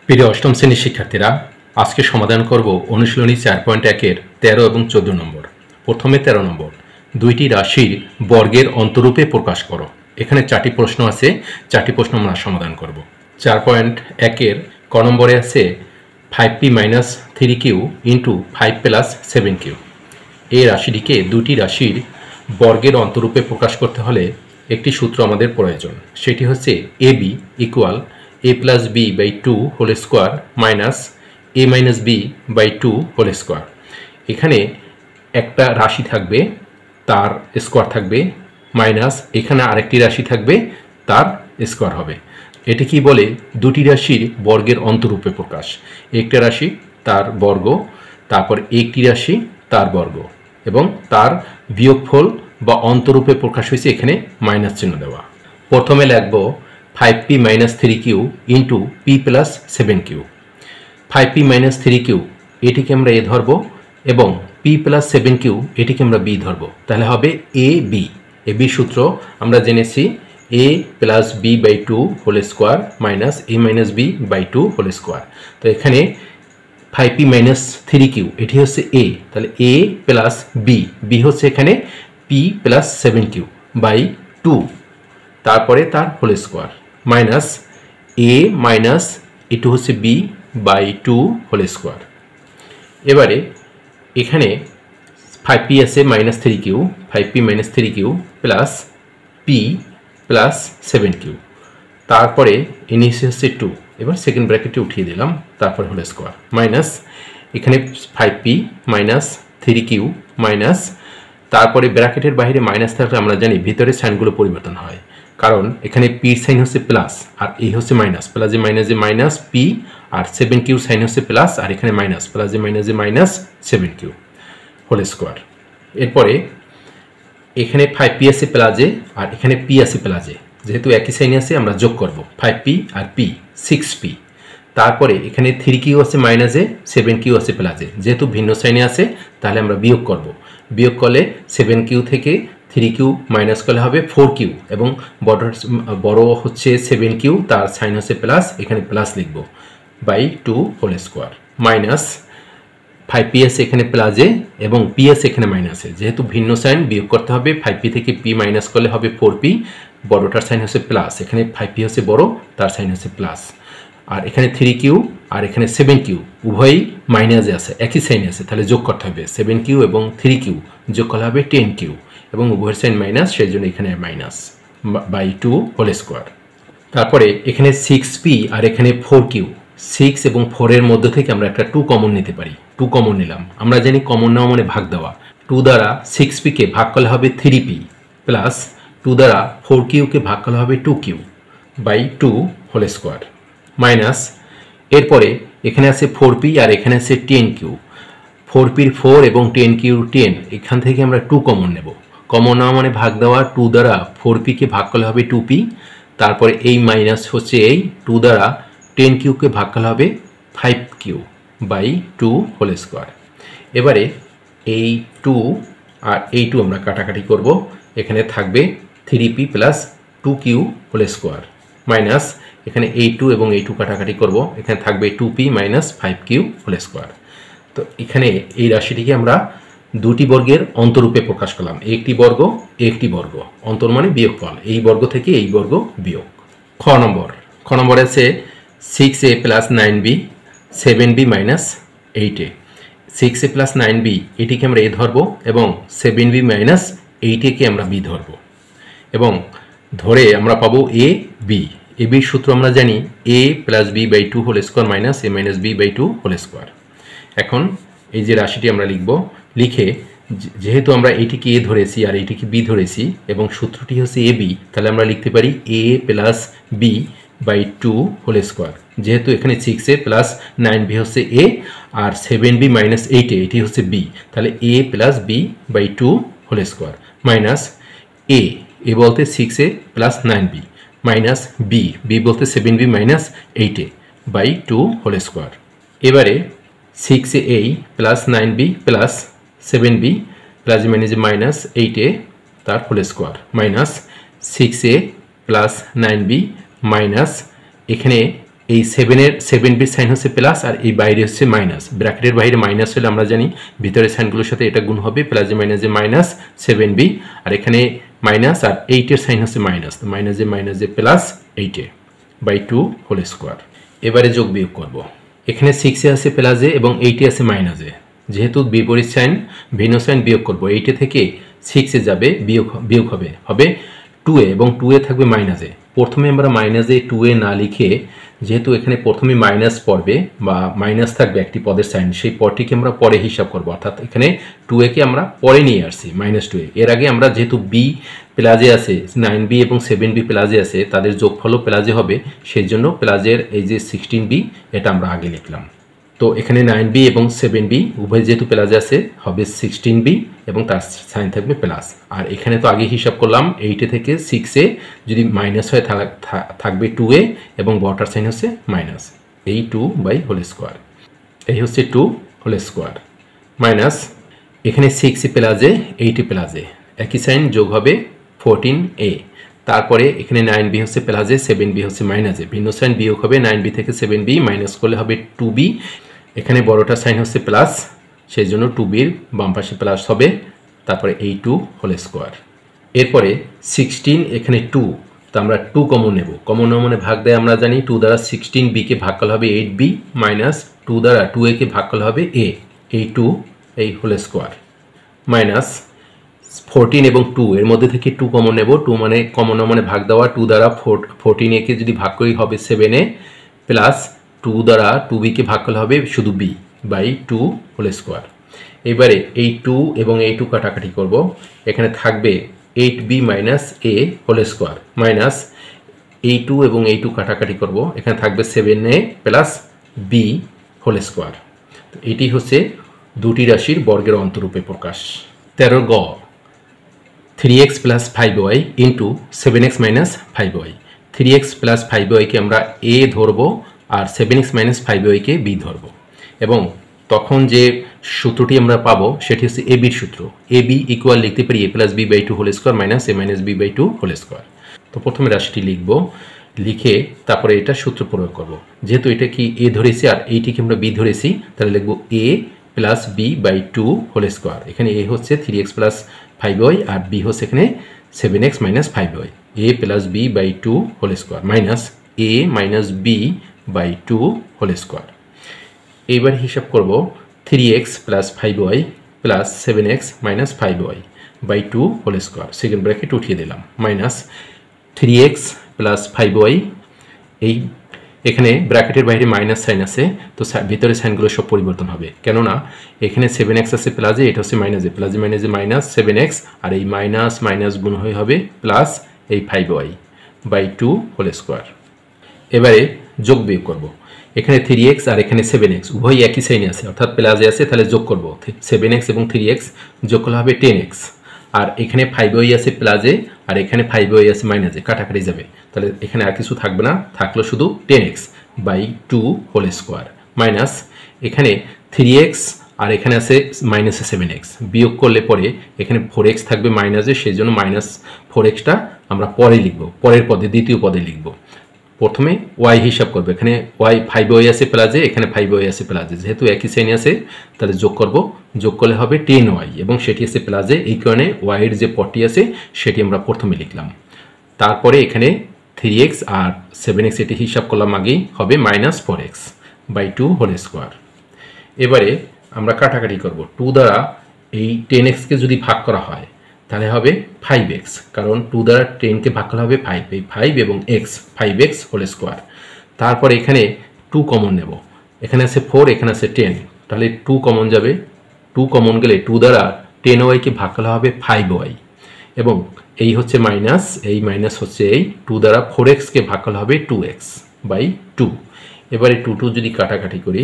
প্রিয় অষ্টম শ্রেণীর শিক্ষার্থীরা, আজকে সমাধান করব অনুশীলনী 4.1-এর 13 এবং 14 নম্বর। প্রথমে 13 নম্বর, দুইটি রাশির বর্গের অন্তরূপে প্রকাশ করো। এখানে 4টি প্রশ্ন আছে, 4টি প্রশ্ন আমরা সমাধান করব। 4.1-এর ক নম্বরে আছে 5p - 3q ইন্টু 5 + 7q। এই রাশিটিকে দুটি রাশির বর্গের অন্তরূপে প্রকাশ করতে হলে একটি সূত্র আমাদের প্রয়োজন। সেটি হচ্ছে ab equal a + b/2 whole square minus a - b/2 whole square. এখানে একটা রাশি থাকবে, তার স্কোয়ার থাকবে, মাইনাস এখানে আরেকটি রাশি থাকবে, তার স্কোয়ার হবে। এটি কি বলে? দুটি রাশির বর্গের অন্তরূপে প্রকাশ। একটা রাশি তার বর্গ, তারপর একটি রাশি তার বর্গ, এবং তার বিয়োগফল বা অন্তরূপে প্রকাশ হয়েছে এখানে মাইনাস চিহ্ন দেওয়া। প্রথমে লিখব 5p - 3q into p + 7q। 5p - 3q এটিকে আমরা a ধরব এবং p + 7q এটিকে আমরা b ধরব। তাহলে হবে ab। ab সূত্র আমরা জেনেছি a + b/2 whole square minus a - b/2 whole square. তো এখানে 5p - 3q এটি হচ্ছে a, তাহলে a + b, b হচ্ছে এখানে p + 7q বাই 2, তারপরে তার whole square minus a minus এটু হচ্ছে b বাই 2 হোল স্কোয়ার। এবারে এখানে 5p আছে -3q, 5p - 3q plus p plus 7q, তারপরে এ নিচে হচ্ছে 2, এবার সেকেন্ড ব্র্যাকেটে উঠিয়ে দিলাম, তারপরে হোল স্কোয়ার মাইনাস এখানে 5p - 3q মাইনাস, তারপরে ব্র্যাকেটের বাইরে মাইনাস থাকলে আমরা জানি ভিতরে সাইনগুলো পরিবর্তন হয়, কারণ এখানে p সাইন হচ্ছে প্লাস আর এই হচ্ছে মাইনাস, প্লাসে মাইনাসে মাইনাস p, আর 7q সাইন হচ্ছে প্লাস আর এখানে মাইনাস, প্লাসে মাইনাসে মাইনাস 7q হোল স্কোয়ার। এরপরে এখানে 5p আছে প্লাসে আর এখানে p আছে প্লাসে, যেহেতু একই সাইনে আছে আমরা যোগ করব 5p আর p 6p। তারপরে এখানে 3q আছে মাইনাসে, 7q আছে প্লাসে, যেহেতু ভিন্ন সাইনে আছে তাহলে আমরা বিয়োগ করব। বিয়োগ করলে 7q থেকে 3q মাইনাস করলে হবে 4q, এবং বড় হচ্ছে 7q, তার সাইন হচ্ছে প্লাস, এখানে প্লাস লিখব by 2 whole square minus 5p আছে এখানে প্লাসে এবং p আছে এখানে মাইনাসে, যেহেতু ভিন্ন সাইন বিয়োগ করতে হবে, 5p থেকে p মাইনাস করলে হবে 4p, বড়টার সাইন হচ্ছে প্লাস, এখানে 5p হচ্ছে বড়, তার সাইন হচ্ছে প্লাস, আর এখানে 3q আর এখানে 7q উভয়ই মাইনাসে আছে, একই সাইনে আছে, তাহলে যোগ করতে হবে 7q এবং 3q যোগ করলে হবে 10q, এবং উভয়ের সাইন মাইনাস, সেই জন্য এখানে মাইনাস বাই 2 হোল স্কোয়ার। তারপরে এখানে 6p আর এখানে 4q, 6 এবং 4 এর মধ্যে থেকে আমরা একটা 2 কমন নিতে পারি, 2 কমন নিলাম। আমরা জানি কমন নেওয়া মানে ভাগ দেওয়া, 2 দ্বারা 6p কে ভাগ করলে হবে 3p প্লাস 2 দ্বারা 4q কে ভাগ করলে হবে 2q by 2 whole square minus, এরপরে এখানে আছে 4p আর এখানে আছে 10q, 4p 4 এবং 10q 10, এখান থেকে আমরা 2 কমন নেব। কমন নেওয়া মানে ভাগ দেওয়া, 2 দ্বারা 4p কে ভাগ করলে হবে 2p, তারপরে এই মাইনাস হচ্ছে এই 2 দ্বারা 10q কে ভাগ করলে হবে 5q বাই 2 হোল স্কোয়ার। এবারে এই 2 আর এই 2 আমরা কাটাকাটি করব, এখানে থাকবে 3p plus 2q whole square minus এখানে এই 2 এবং এই 2 কাটাকাটি করব, এখানে থাকবে 2p minus 5q whole square. তো এখানে এই রাশিটিকে আমরা দুটি বর্গের অন্তরূপে প্রকাশ করলাম, একটি বর্গ একটি বর্গ, অন্তর মানে বিয়োগফল, এই বর্গ থেকে এই বর্গ বিয়োগ। খ নম্বর আছে 6a + 9b 7b - 8a। 6a + 9b এটিকে আমরা a ধরব এবং 7b - 8a কে আমরা b ধরব, এবং ধরে আমরা পাবো ab। ab সূত্র আমরা জানি a + b/2 whole square minus a - b/2 whole square. এখন এই যে রাশিটি আমরা লিখব, লিখে যেহেতু আমরা এটিকে a ধরেছি আর এটিকে b ধরেছি এবং সূত্রটি হচ্ছে ab, তাহলে আমরা লিখতে পারি a + b/2 হোল স্কোয়ার, যেহেতু এখানে 6a + 9b হচ্ছে a আর 7b - 8a এটি হচ্ছে b, তাহলে a + b/2 whole square minus a বলতে 6a + 9b মাইনাস b বলতে 7b - 8a by 2 whole square. এবারে 6a + 9b plus 7b plus minus 8a তার whole square minus 6a + 9b minus এখানে এই 7 বির সাইন হচ্ছে প্লাস আর এই বাইরে হচ্ছে মাইনাস, ব্র্যাকেটের বাইরে মাইনাস হলে আমরা জানি ভিতরের সাইনগুলোর সাথে এটা গুণ হবে, প্লাসে মাইনাসে মাইনাস 7b, আর এখানে মাইনাস আর 8 এর সাইন হচ্ছে মাইনাস, তো মাইনাসে প্লাস 8a/2 হোল স্কোয়ার। এবারে যোগ বিয়োগ করব। এখানে 6 এ আছে প্লাসে এবং 8 এ আছে মাইনাসে, যেহেতু বিপরীত সাইন ভিন্ন সাইন বিয়োগ করব, 8 এ থেকে 6 এ যাবে বিয়োগ হবে 2a এবং 2a থাকবে মাইনাসে। প্রথমে আমরা মাইনাসে 2a না লিখে, যেহেতু এখানে প্রথমে মাইনাস পড়বে বা মাইনাস থাকবে একটি পদের সাইন, সেই পদটিকে আমরা পরে হিসাব করব, অর্থাৎ এখানে 2a কে আমরা পরে নিয়ে আসছি -2a। এর আগে আমরা যেহেতু b প্লাসে আছে, 9b এবং 7b প্লাসে আছে, তাদের যোগফলও প্লাসে হবে, সেই জন্য প্লাসের এই যে 16b এটা আমরা আগে লিখলাম। তো এখানে 9b এবং 7b উভয় যেহেতু প্লাসে আছে হবে 16b এবং তার সাইন থাকবে প্লাস। আর এখানে তো আগে হিসাব করলাম 8 থেকে 6 যদি মাইনাস হয় থাকবে 2a এবং বড়টার সাইন হচ্ছে মাইনাস, এই 2/হোল স্কোয়ার, এই হচ্ছে 2 হোল স্কোয়ার মাইনাস এখানে 6 প্লাসে 8 প্লাসে একই সাইন যোগ হবে 14a, তারপরে এখানে 9b হচ্ছে প্লাসে 7b হচ্ছে মাইনাসে, ভিন্ন সাইন বিয়োগ হবে, 9b থেকে 7b মাইনাস করলে হবে 2b, এখানে বড়টার সাইন হচ্ছে প্লাস, সেই জন্য 2bর বাম পাশে প্লাস হবে, তারপরে এই 2 হোল স্কোয়ার। এরপরে 16 এখানে 2, তো আমরা 2 কমন নেব, কমন মানে ভাগ দেয় আমরা জানি, 2 দ্বারা 16b কে ভাগ করলে হবে 8b মাইনাস 2 দ্বারা 2a কে ভাগ করলে হবে a, এই 2 এই হোল স্কোয়ার মাইনাস 14 এবং 2 এর মধ্যে থেকে 2 কমন নেব, 2 মানে কমন মানে ভাগ দেওয়া, 2 দ্বারা 14a কে যদি ভাগ করি হবে 7a প্লাস 2 দ্বারা 2b কে ভাগ করলে হবে শুধু b/2 হোল স্কোয়ার। এবারে এই 2 এবং এই 2 কাটাকাটি করব, এখানে থাকবে 8b minus a whole square minus এই 2 এবং এই 2 কাটাকাটি করব, এখানে থাকবে 7a plus b whole square. এটি হচ্ছে দুটি রাশির বর্গের অন্তরূপে প্রকাশ। 13 গ 3x plus 5y into 7x minus 5y, 3x plus 5y কে আমরা a ধরবো আর 7x মাইনাস 5y কে b ধরবো, এবং তখন যে সূত্রটি আমরা পাবো সেটি হচ্ছে ab-র সূত্র। ab ইকুয়াল লিখতে পারি a plus b/2 whole square minus a minus b/2 whole square. তো প্রথমে রাশিটি লিখব, লিখে তারপরে এটা সূত্র প্রয়োগ করব। যেহেতু এটা কি a ধরেছি আর এইটিকে আমরা b ধরেছি, তাহলে লিখব a plus b/2 whole square. এখানে a হচ্ছে 3x প্লাস 5y আর b হচ্ছে এখানে 7x minus 5y, a plus b/2 whole square minus a minus b/2 whole square. এইবার হিসাব করব 3x plus 5y plus 7x minus 5y/2 whole square, second bracket উঠিয়ে দিলাম, minus 3x plus 5y, এই এখানে ব্র্যাকেটের বাইরে মাইনাস সাইন আছে, তো ভিতরে সাইনগুলো সব পরিবর্তন হবে, কেননা এখানে 7x আছে প্লাসে, এটা হচ্ছে মাইনাসে, প্লাসে মাইনাসে মাইনাস 7x, আর এই মাইনাস মাইনাস গুণ হয়ে হবে প্লাস এই 5y/2 হোল স্কোয়ার। এবারে যোগ বিয়োগ করব, এখানে 3x আর এখানে 7x উভয় একই সাইনে আছে, অর্থাৎ প্লাসে আছে, তাহলে যোগ করব 7x এবং 3x যোগ করলে হবে 10x, আর এখানে 5y আছে প্লাসে আর এখানে 5y আছে মাইনাসে, কাটাকাটি যাবে, তাহলে এখানে আর কিছু থাকবে না, থাকলো শুধু 10x/2 হোল স্কোয়ার মাইনাস এখানে 3x আর এখানে আছে মাইনাসে 7x, বিয়োগ করলে পরে এখানে 4x থাকবে মাইনাসে, সেই জন্য মাইনাস 4xটা আমরা পরে লিখব, পরের পদে দ্বিতীয় পদে লিখব। প্রথমে y হিসাব করবো, এখানে y 5y আছে প্লাসে, এখানে 5y আছে প্লাসে, যেহেতু একই সাইন আছে তাহলে যোগ করব, যোগ করলে হবে 10y এবং সেটি আছে প্লাসে, এই কারণে y এর যে পদটি আছে সেটি আমরা প্রথমে লিখলাম। তারপরে এখানে 3x আর 7x এটি হিসাব করলাম আগেই, হবে মাইনাস 4x/2 হোল স্কোয়ার। এবারে আমরা কাটাকাটি করব, 2 দ্বারা এই 10x কে যদি ভাগ করা হয় তাহলে হবে 5x, কারণ 2 দ্বারা 10 কে ভাগ করা হবে 5, এই 5 এবং x 5x হোল স্কোয়ার। তারপর এখানে 2 কমন নেব, এখানে আছে 4 এখানে আছে 10, তাহলে 2 কমন যাবে, 2 কমন গেলে 2 দ্বারা 10y কে ভাগ করা হবে 5y, এবং এই হচ্ছে মাইনাস, এই মাইনাস হচ্ছে এই 2 দ্বারা 4x কে ভাগ করা হবে 2x/2। এবারে 2 যদি কাটাকাটি করি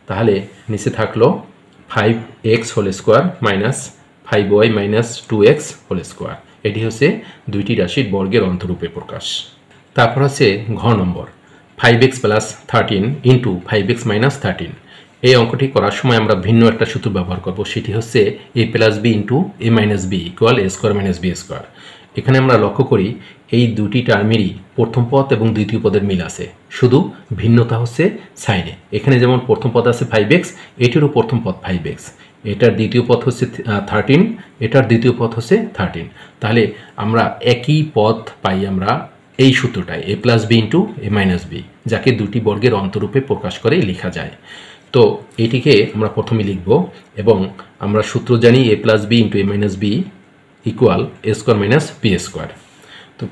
তাহলে নিচে থাকলো 5x whole square minus 5y minus 2x whole square. এটি হচ্ছে দুইটি রাশির বর্গের অন্তরূপে প্রকাশ। তারপর হচ্ছে ঘ নম্বর 5x plus 13 into 5x minus 13। এই অঙ্কটি করার সময় আমরা ভিন্ন একটা সূত্র ব্যবহার করব, সেটি হচ্ছে a plus B into a minus B equal a square minus B square. এখানে আমরা লক্ষ্য করি এই দুটি টার্মেরই প্রথম পদ এবং দ্বিতীয় পদের মিল আছে, শুধু ভিন্নতা হচ্ছে সাইনে। এখানে যেমন প্রথম পদ আছে 5x, এটিরও প্রথম পদ 5x, এটার দ্বিতীয় পদ হচ্ছে 13, এটার দ্বিতীয় পদ হচ্ছে 13। তাহলে আমরা একই পদ পাই আমরা এই সূত্রটায় a plus B into A minus B, যাকে দুটি বর্গের অন্তরূপে প্রকাশ করে লেখা যায়। তো এটিকে আমরা প্রথমে লিখব এবং আমরা সূত্র জানি a plus B into A minus B equal A square minus B square. তো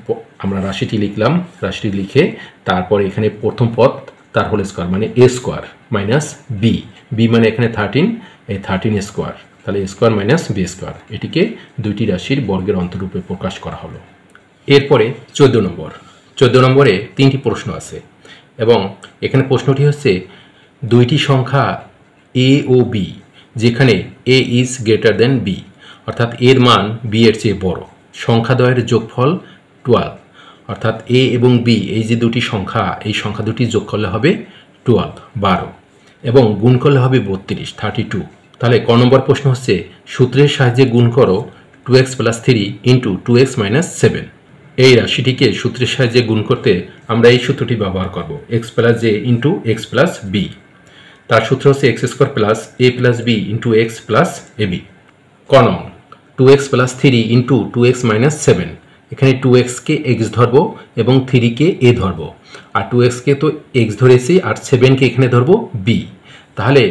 আমরা রাশিটি লিখলাম, রাশিটি লিখে তারপর এখানে প্রথম পদ তার হোল স্কোয়ার মানে এ স্কোয়ার মাইনাস বি, বি মানে এখানে 13, এই 13 স্কোয়ার, তাহলে এ স্কোয়ার মাইনাস বি স্কোয়ার। এটিকে দুইটি রাশির বর্গের অন্তরূপে প্রকাশ করা হলো। এরপরে 14 নম্বর। 14 নম্বরে 3টি প্রশ্ন আছে এবং এখানে প্রশ্নটি হচ্ছে দুইটি সংখ্যা এ ও বি, যেখানে এ ইজ গ্রেটার দেন বি, অর্থাৎ এর মান বি এর চেয়ে বড়, সংখ্যাদ্বয়ের যোগফল 12, অর্থাৎ এ এবং বি এই যে দুটি সংখ্যা, এই সংখ্যা দুটি যোগ করলে হবে 12 এবং গুণ করলে হবে 32। তাহলে ক নম্বর প্রশ্ন হচ্ছে সূত্রের সাহায্যে গুণ করো 2x plus 3 into 2x minus 7। এই রাশিটিকে সূত্রের সাহায্যে গুণ করতে আমরা এই সূত্রটি ব্যবহার করব, x plus j into x plus b. তার সূত্র হচ্ছে x square plus a plus B into x plus a b. ক নং 2x plus 3 into 2x minus 7, এখানে 2xকে এক্স ধরবো এবং 3কে এ ধরবো, আর 2xকে তো এক্স ধরেছি আর 7কে এখানে ধরবো বি। তাহলে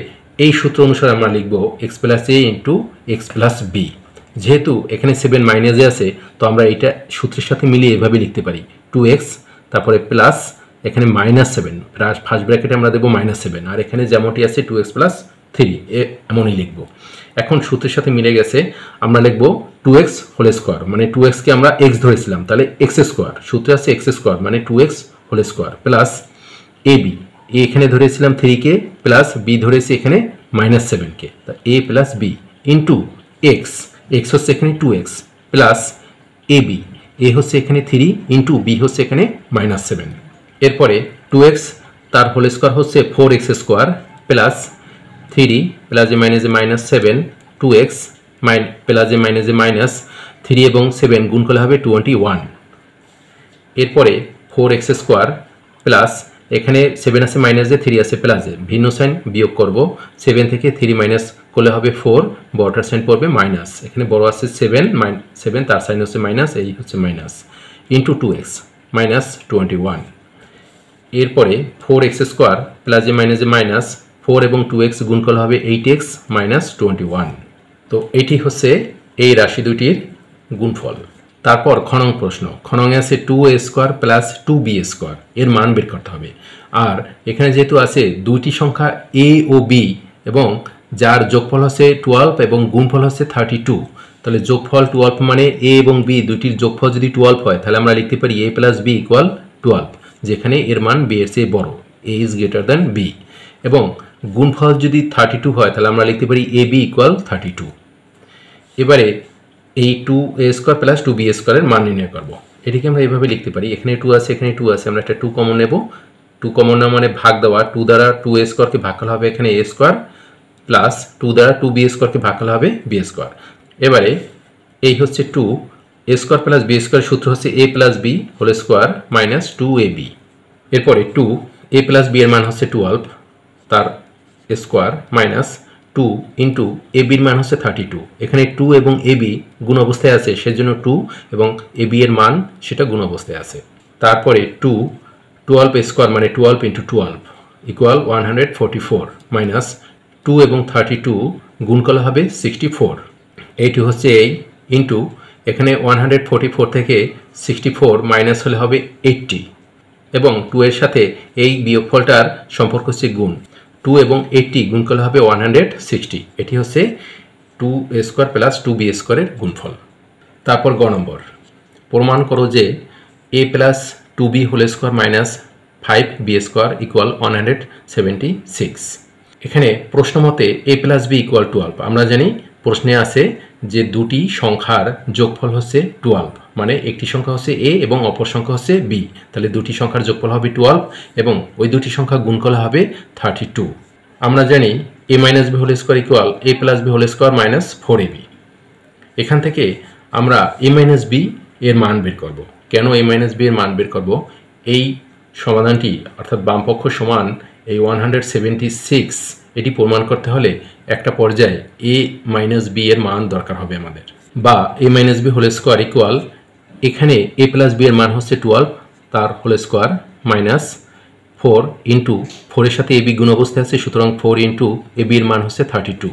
এই সূত্র অনুসারে আমরা লিখব এক্স প্লাস এ ইন্টু এক্স প্লাস বি। যেহেতু এখানে 7 মাইনাসে আছে, তো আমরা এটা সূত্রের সাথে মিলিয়ে এভাবে লিখতে পারি 2x তারপরে প্লাস এখানে মাইনাস 7, ফার্স্ট ব্র্যাকেটে আমরা দেবো মাইনাস 7, আর এখানে যেমনটি আছে 2x প্লাস 3 এমনই লিখব। এখন সূত্রের সাথে মিলে গেছে, আমরা লিখব 2x হোল স্কোয়ার মানে 2xকে আমরা x ধরেছিলাম, তাহলে x স্কোয়ার, সূত্রে আছে x স্কোয়ার মানে 2x whole square plus a B, এখানে ধরেছিলাম 3কে প্লাস বি ধরেছি এখানে মাইনাস 7কে, তা a plus B into x, x হচ্ছে এখানে 2x প্লাস এ বি, এ হচ্ছে এখানে 3 ইন্টু বি হচ্ছে এখানে মাইনাস 7। এরপরে 2x তার হোল স্কোয়ার হচ্ছে 4x স্কোয়ার প্লাস 3 প্লাস এ মাইনাস 7, 2x প্লাস এ মাইনাস 3 এবং 7 গুণ করলে হবে 21। এরপরে 4x স্কোয়ার প্লাস এখানে 7 আছে মাইনাসে, 3 আছে প্লাসে, ভিন্ন সাইন বিয়োগ করব, 7 থেকে 3 মাইনাস করলে হবে 4, বড়টার সাইন পড়বে মাইনাস, এখানে বড় আছে 7 তার সাইন হচ্ছে মাইনাস, এই হচ্ছে মাইনাস ইন্টু 2x মাইনাস 21। এরপরে 4x স্কোয়ার প্লাস এ মাইনাস 4 এবং 2x গুণ করলে হবে 8x মাইনাস 21। তো এটি হচ্ছে এই রাশি দুটির গুণফল। তারপর খনং প্রশ্ন, খনঙে আছে 2a square plus 2b square, এর মান বের করতে হবে। আর এখানে যেহেতু আছে দুইটি সংখ্যা a ও b এবং যার যোগফল হচ্ছে 12 এবং গুণফল হচ্ছে 32, তাহলে যোগফল 12 মানে a এবং b দুটির যোগফল যদি 12 হয়, তাহলে আমরা লিখতে পারি a প্লাস b ইকুয়াল 12, যেখানে এর মান b এর চেয়ে বড়, a is greater than b। এবং গুণফল যদি 32 হয়, তাহলে আমরা লিখতে পারি ab ইকুয়াল 32। এবারে এই 2a স্কোয়ার প্লাস 2b স্কোয়ারের মান নির্ণয় করব। এটিকে আমরা এইভাবে লিখতে পারি, এখানে 2 আছে এখানে 2 আছে, আমরা একটা 2 কমন নেব, 2 কমন নেওয়া মানে ভাগ দেওয়া, 2 দ্বারা 2a স্কোয়ারকে ভাগ করা হবে এখানে a স্কোয়ার প্লাস 2 দ্বারা 2b স্কোয়ারকে ভাগ করা হবে b স্কোয়ার। এবারে এই হচ্ছে 2a square plus b square, সূত্র হচ্ছে a plus b whole square minus 2ab। এরপরে 2a প্লাস b এর মান হচ্ছে 12 তার স্কোয়ার মাইনাস 2 ইন্টু এ বির মান হচ্ছে 32, এখানে 2 এবং এ বি গুণ অবস্থায় আছে, সেজন্য 2 এবং এ বি এর মান সেটা গুণ অবস্থায় আছে। তারপরে 12 স্কোয়ার মানে 12 ইন্টু 12 ইকুয়াল 144 মাইনাস 2 এবং 32 গুণ করলে হবে 64, এইটি হচ্ছে এই ইন্টু এখানে 144 থেকে 64 মাইনাস হলে হবে 80 এবং 2 এর সাথে এই বিয়োগফলটার সম্পর্ক হচ্ছে গুণ, 2 এবং 80 গুণ করলে হবে 160, এটি হচ্ছে 2a স্কোয়ার প্লাস 2b স্কোয়ারের গুণফল। তারপর গ নম্বর, প্রমাণ করো যে a plus 2b whole square minus 5b square equal 176। এখানে প্রশ্ন মতে a প্লাস b ইকুয়াল 12, আমরা জানি প্রশ্নে আছে যে দুটি সংখ্যার যোগফল হচ্ছে 12, মানে একটি সংখ্যা হচ্ছে a এবং অপর সংখ্যা হচ্ছে b, তাহলে দুটি সংখ্যার যোগফল হবে 12 এবং ওই দুটি সংখ্যা গুণ করলে হবে 32। আমরা জানি a minus b whole square equal a plus b whole square minus 4ab। এখান থেকে আমরা a মাইনাস b এর মান বের করব। কেন a মাইনাস বি এর মান বের করব? এই সমাধানটি অর্থাৎ বামপক্ষ সমান এই 176 এটি প্রমাণ করতে হলে একটা পর্যায়ে a মাইনাস বি এর মান দরকার হবে আমাদের, বা a minus B whole square equal এখানে a প্লাস বি এর মান হচ্ছে 12 তার হোল স্কোয়ার মাইনাস 4 ইন্টু 4 এর সাথে a বি গুণ অবস্থায় আছে, সুতরাং 4 ইন্টু a বি এর মান হচ্ছে 32।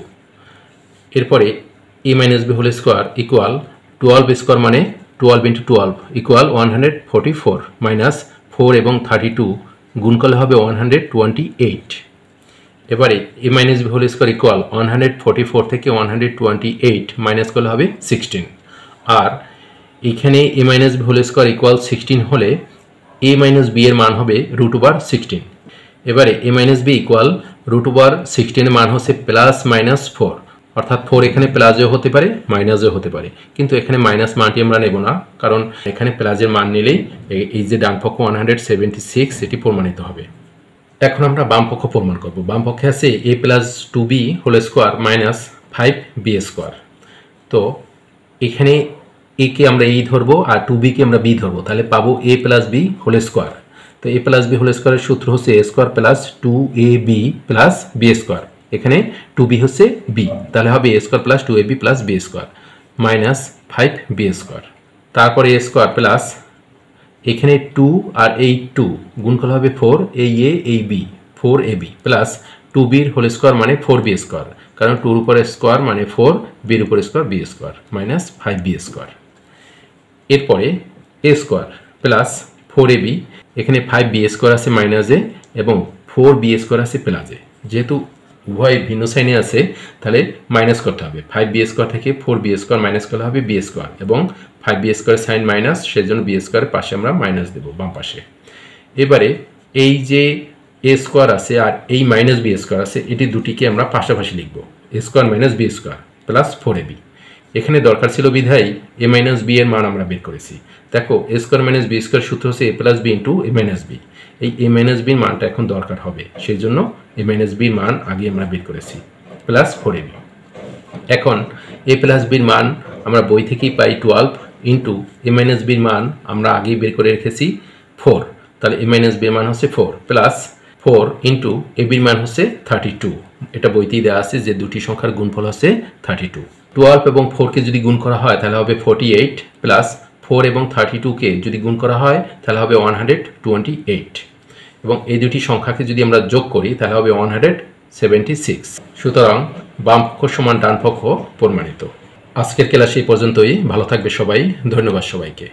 এরপরে a minus B whole square equal 12 square মানে 12 ইন্টু 12 ইকুয়াল 144 মাইনাস 4 এবং 32 গুণ করলে হবে 128। এবারে a minus B whole square equal 144 থেকে 128 মাইনাস করলে হবে 16। আর এখানে a minus B whole square equal 16 হলে a মাইনাস বি এর মান হবে √16। এবারে a মাইনাস বি ইকুয়াল √16 এর মান হচ্ছে প্লাস মাইনাস 4, অর্থাৎ 4 এখানে প্লাসও হতে পারে মাইনাসও হতে পারে, কিন্তু এখানে মাইনাস মানটি আমরা নেব না, কারণ এখানে প্লাসের মান নিলেই এই যে ডান পক্ষ 176 এটি প্রমাণিত হবে। এখন আমরা বাম পক্ষ প্রমাণ করব। বাম পক্ষে আছে a plus 2b whole square minus 5b square. তো এখানে a কে আমরা e ধরবো আর 2b কে আমরা b ধরবো, তাহলে পাবো a plus b whole square. তো a প্লাস b হোল স্কোয়ারের সূত্র হচ্ছে a square plus 2ab plus b square. এখানে 2b হচ্ছে b, তাহলে হবে a square plus 2ab plus b square minus 5b square. তারপরে a স্কোয়ার প্লাস এখানে 2 আর এই 2 গুণ করলে হবে 4, এই a এই b 4ab plus 2b whole square মানে 4b স্কোয়ার, কারণ 2 এর উপর স্কোয়ার মানে 4, b এর উপর square b square minus 5b square. এরপরে a স্কোয়ার প্লাস 4ab, এখানে 5b স্কোয়ার আছে মাইনাসে এবং 4b স্কোয়ার আছে প্লাসে, যেহেতু উভয় ভিন্ন সাইনে আছে তাহলে মাইনাস করতে হবে। 5b স্কোয়ার থেকে 4b স্কোয়ার মাইনাস করলে হবে b স্কোয়ার, এবং 5b স্কোয়ার সাইন মাইনাস, সেজন্য b স্কোয়ারের পাশে আমরা মাইনাস দেব বাম পাশে। এবারে এই যে a স্কোয়ার আছে আর এই মাইনাস b স্কোয়ার আছে, এটি দুটিকে আমরা পাশাপাশি লিখব, a square minus b square plus 4ab। এখানে দরকার ছিল বিধায় a মাইনাস b এর মান আমরা বের করেছি। দেখো a square minus b square সূত্র হচ্ছে a plus b into a minus b। এই a মাইনাস b এর মানটা এখন দরকার হবে, সেই জন্য a মাইনাস b এর মান আগে আমরা বের করেছি প্লাস 4ab। এখন a প্লাস b এর মান আমরা বই থেকেই পাই 12 ইন্টু a মাইনাস b এর মান আমরা আগেই বের করে রেখেছি 4, তাহলে a মাইনাস b এর মান হচ্ছে 4 প্লাস 4 ইন্টু a b এর মান হচ্ছে 32। এটা বইতেই দেওয়া আছে যে দুটি সংখ্যার গুণফল হচ্ছে 32। 12 এবং 4 কে যদি গুণ করা হয় তাহলে হবে 48, প্লাস 4 এবং 32 কে যদি গুণ করা হয় তাহলে হবে 128, এবং এই দুটি সংখ্যাকে যদি আমরা যোগ করি তাহলে হবে 176। সুতরাং বাম পক্ষ সমান ডান পক্ষ প্রমাণিত। আজকের ক্লাস এই পর্যন্তই। ভালো থাকবে সবাই, ধন্যবাদ সবাইকে।